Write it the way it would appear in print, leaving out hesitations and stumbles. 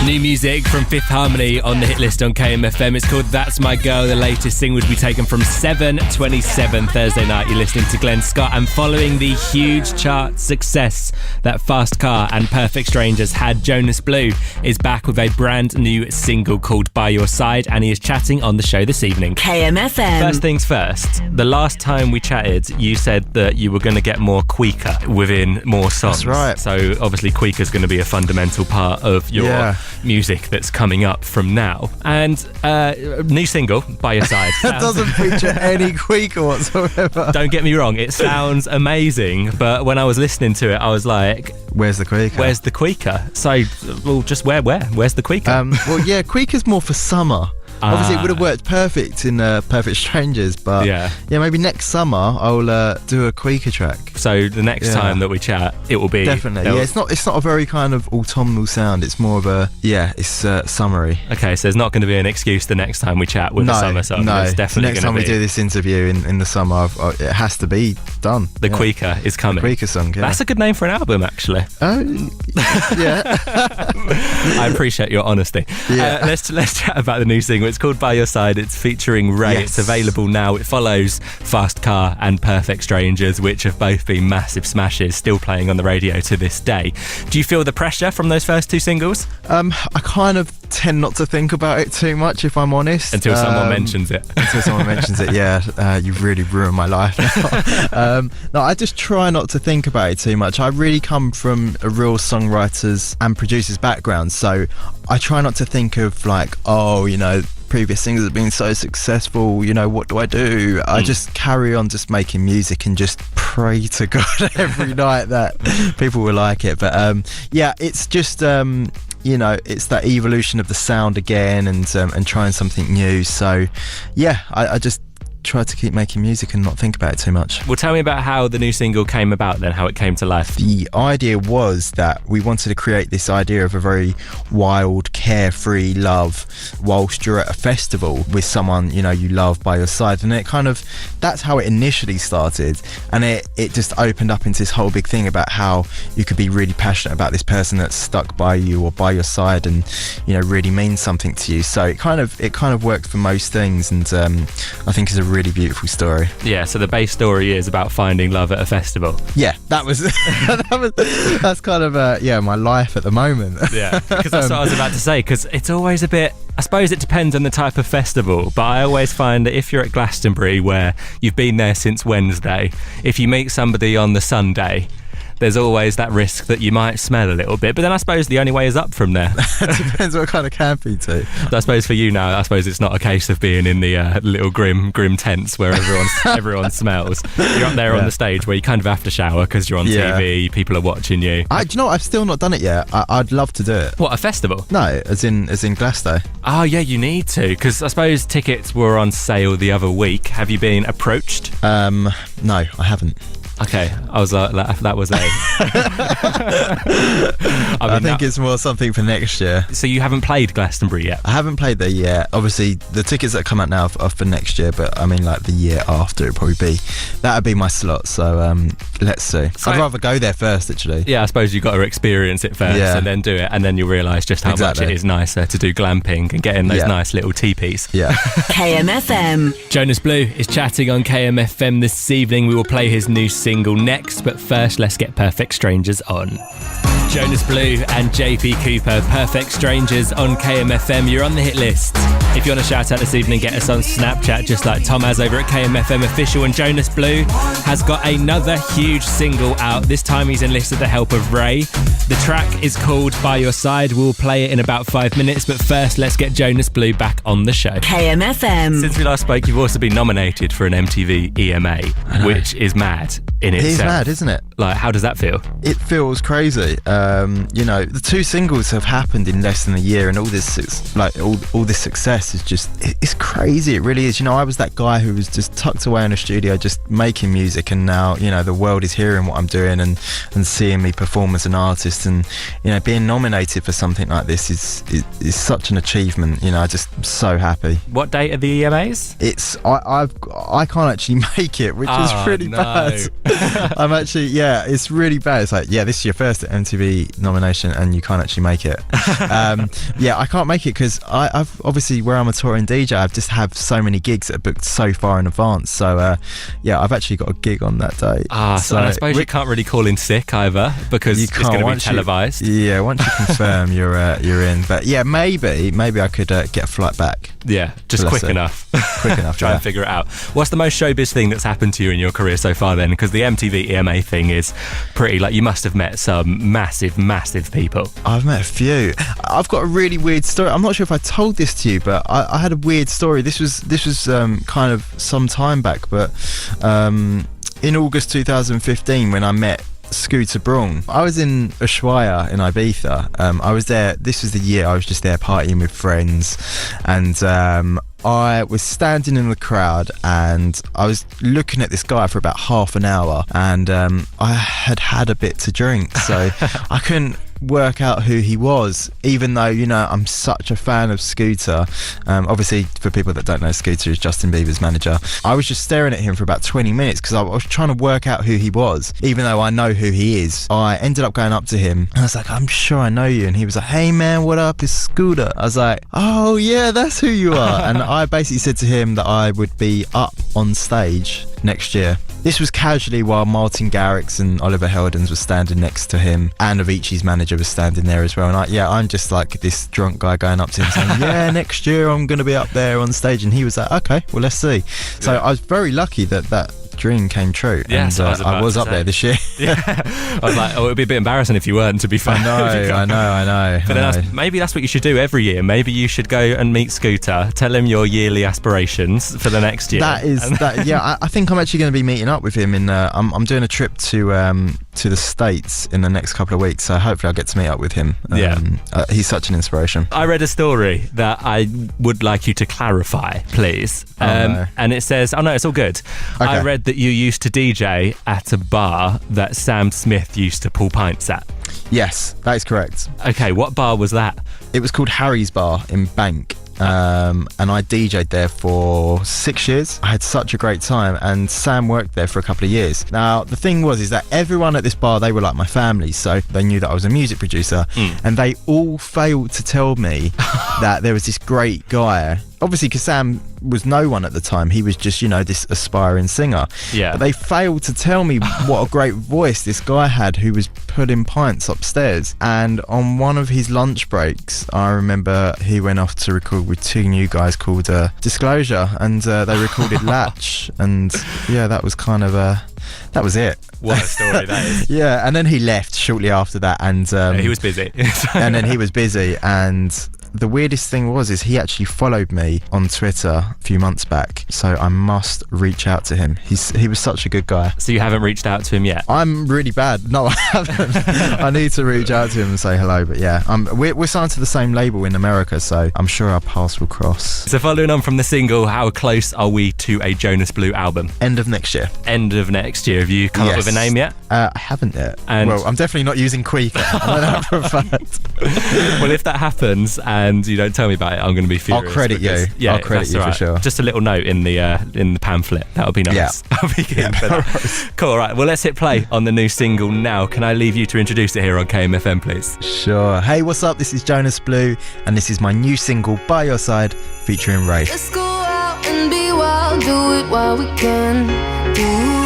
New music from Fifth Harmony on the hit list on KMFM. It's called That's My Girl. The latest single to be taken from 7/27 Thursday night. You're listening to Glen Scott, and following the huge chart success that Fast Car and Perfect Strangers had, Jonas Blue is back with a brand new single called By Your Side, and he is chatting on the show this evening. KMFM. First things first, the last time we chatted, you said that you were going to get more Cuica within more songs. That's right. So obviously Cuica is going to be a fundamental part of your music that's coming up from now. And new single, By Your Side. That doesn't feature any Cuica whatsoever. Don't get me wrong, it sounds amazing, but when I was listening to it, I was like, where's the Cuica? Where's the Cuica? So, well, just where's the Cuica? Cuica's more for summer. Obviously, it would have worked perfect in Perfect Strangers, but maybe next summer I'll do a Cuica track. So the next time that we chat, it will be definitely. It's not a very kind of autumnal sound. It's more of a it's summery. Okay, so there's not going to be an excuse the next time we chat with a summer song. No, it's definitely next time we do this interview in the summer, it has to be done. The Cuica is coming. The Cuica song. Yeah. That's a good name for an album, actually. Oh, yeah. I appreciate your honesty. Yeah. Let's chat about the new single. It's called By Your Side. It's featuring Ray. Yes. It's available now. It follows Fast Car and Perfect Strangers, which have both been massive smashes, still playing on the radio to this day. Do you feel the pressure from those first two singles? I kind of tend not to think about it too much, if I'm honest. Until someone mentions it. Until someone mentions it, you've really ruined my life now. No, I just try not to think about it too much. I really come from a real songwriters and producers background, so I try not to think of like, previous singles have been so successful, what do I do? I just carry on just making music and just pray to God every night that people will like it. But it's just it's that evolution of the sound again, and trying something new. So I just try to keep making music and not think about it too much. Well, tell me about how the new single came about then, how it came to life. The idea was that we wanted to create this idea of a very wild, carefree love whilst you're at a festival with someone you love by your side, and that's how it initially started, and it just opened up into this whole big thing about how you could be really passionate about this person that's stuck by you or by your side and really means something to you. So it kind of worked for most things, and I think it's a really beautiful story. Yeah, so the base story is about finding love at a festival. Yeah, that's kind of my life at the moment. Yeah, because that's what I was about to say, because it's always a bit, I suppose it depends on the type of festival, but I always find that if you're at Glastonbury, where you've been there since Wednesday, if you meet somebody on the Sunday, there's always that risk that you might smell a little bit, but then I suppose the only way is up from there. It depends what kind of camp you do. I suppose for you now, it's not a case of being in the little grim tents where everyone smells. You're up there on the stage where you kind of have to shower because you're on TV, people are watching you. Do you know what? I've still not done it yet. I'd love to do it. What, a festival? No, as in Glasgow. Oh yeah, you need to, because I suppose tickets were on sale the other week. Have you been approached? No, I haven't. Okay, I was like, that was I think it's more something for next year. So you haven't played Glastonbury yet? I haven't played there yet. Obviously, the tickets that come out now are for next year, but I mean, like the year after, that'd be my slot. So let's see. I'd rather go there first, actually. Yeah, I suppose you've got to experience it first and then do it, and then you'll realise just how much it is nicer to do glamping and get in those nice little teepees. Yeah. KMFM. Jonas Blue is chatting on KMFM this evening. We will play his new single next, but first let's get Perfect Strangers on. Jonas Blue and JP Cooper, Perfect Strangers on KMFM. You're on the hit list. If you want to shout out this evening, get us on Snapchat just like Tom has over at KMFM Official. And Jonas Blue has got another huge single out. This time he's enlisted the help of Ray. The track is called By Your Side. We'll play it in about 5 minutes, but first let's get Jonas Blue back on the show. KMFM. Since we last spoke, you've also been nominated for an MTV EMA, which is mad in itself. It is mad, isn't it? Like, how does that feel? It feels crazy. The two singles have happened in less than a year, and all this success is just, it's crazy. It really is. I was that guy who was just tucked away in a studio just making music, and now the world is hearing what I'm doing and seeing me perform as an artist, and being nominated for something like this is such an achievement. I'm just so happy. What date are the EMAs? I can't actually make it, which is really bad. I'm actually Yeah, it's really bad. It's like, yeah, this is your first MTV nomination and you can't actually make it. Yeah, I can't make it because I've obviously, where I'm a touring DJ, I've just have so many gigs that are booked so far in advance. So yeah, I've actually got a gig on that day. So I suppose you can't really call in sick either because it's going to be televised. Yeah, once you confirm you're in. But yeah, maybe I could get a flight back. Yeah, just quick enough. Quick enough. Try and figure it out. What's the most showbiz thing that's happened to you in your career so far then? Because the MTV EMA thing is pretty, like, you must have met some massive people. I've met a few. I've got a really weird story. I'm not sure if I told this to you, but I had a weird story. This was kind of some time back, but in August 2015 when I met Scooter Braun, I was in Ushuaia in Ibiza. I was there, this was the year I was just there partying with friends, and I was standing in the crowd and I was looking at this guy for about half an hour, and I had a bit to drink, so I couldn't work out who he was, even though, you know, I'm such a fan of Scooter. Obviously, for people that don't know, Scooter is Justin Bieber's manager. I was just staring at him for about 20 minutes because I was trying to work out who he was, even though I know who he is. I ended up going up to him and I was like, I'm sure I know you. And he was like, hey man, what up, it's Scooter. I was like, oh yeah, that's who you are. And I basically said to him that I would be up on stage next year. This was casually while Martin Garrix and Oliver Heldens were standing next to him, and Avicii's manager was standing there as well. And I'm just like this drunk guy going up to him saying, yeah, next year I'm going to be up there on stage. And he was like, okay, well, let's see. So I was very lucky that dream came true. Yeah, and I was up there this year. Yeah. I was like, it would be a bit embarrassing if you weren't, to be fair. I know. But maybe that's what you should do every year. Maybe you should go and meet Scooter, tell him your yearly aspirations for the next year. Yeah, I think I'm actually going to be meeting up with him in I'm doing a trip to the States in the next couple of weeks, so hopefully I'll get to meet up with him. He's such an inspiration. I read a story that I would like you to clarify, please. And it says, oh no, it's all good. Okay. I read that you used to DJ at a bar that Sam Smith used to pull pints at. Yes, that is correct. Okay, what bar was that? It was called Harry's Bar in Bank. And I DJ'd there for 6 years. I had such a great time, and Sam worked there for a couple of years. Now, the thing is that everyone at this bar, they were like my family, so they knew that I was a music producer, and they all failed to tell me that there was this great guy. Obviously, because Sam was no one at the time. He was just, you know, this aspiring singer. Yeah. But they failed to tell me what a great voice this guy had who was pulling pints upstairs. And on one of his lunch breaks, I remember he went off to record with two new guys called Disclosure, and they recorded Latch. And yeah, that was kind of that was it. What a story that is. Yeah, and then he left shortly after that, and he was busy. And then he was busy, and the weirdest thing is he actually followed me on Twitter a few months back, so I must reach out to him. He was such a good guy. So you haven't reached out to him yet? I'm really bad. No, I haven't. I need to reach out to him and say hello, but yeah, we're signed to the same label in America, so I'm sure our paths will cross. So following on from the single, how close are we to a Jonas Blue album? End of next year. End of next year. Have you come up with a name yet? I haven't yet. Well, I'm definitely not using Cuicas. I know for a fact. Well, if that happens and you don't tell me about it, I'm going to be furious. I'll credit you. Yeah, I'll credit you for sure. Just a little note in the pamphlet. That would be nice. Yeah. I'll be keen for that. Cool. All right. Well, let's hit play on the new single now. Can I leave you to introduce it here on KMFM, please? Sure. Hey, what's up? This is Jonas Blue, and this is my new single, By Your Side, featuring Ray. Let's go out and be wild, do it while we can. Do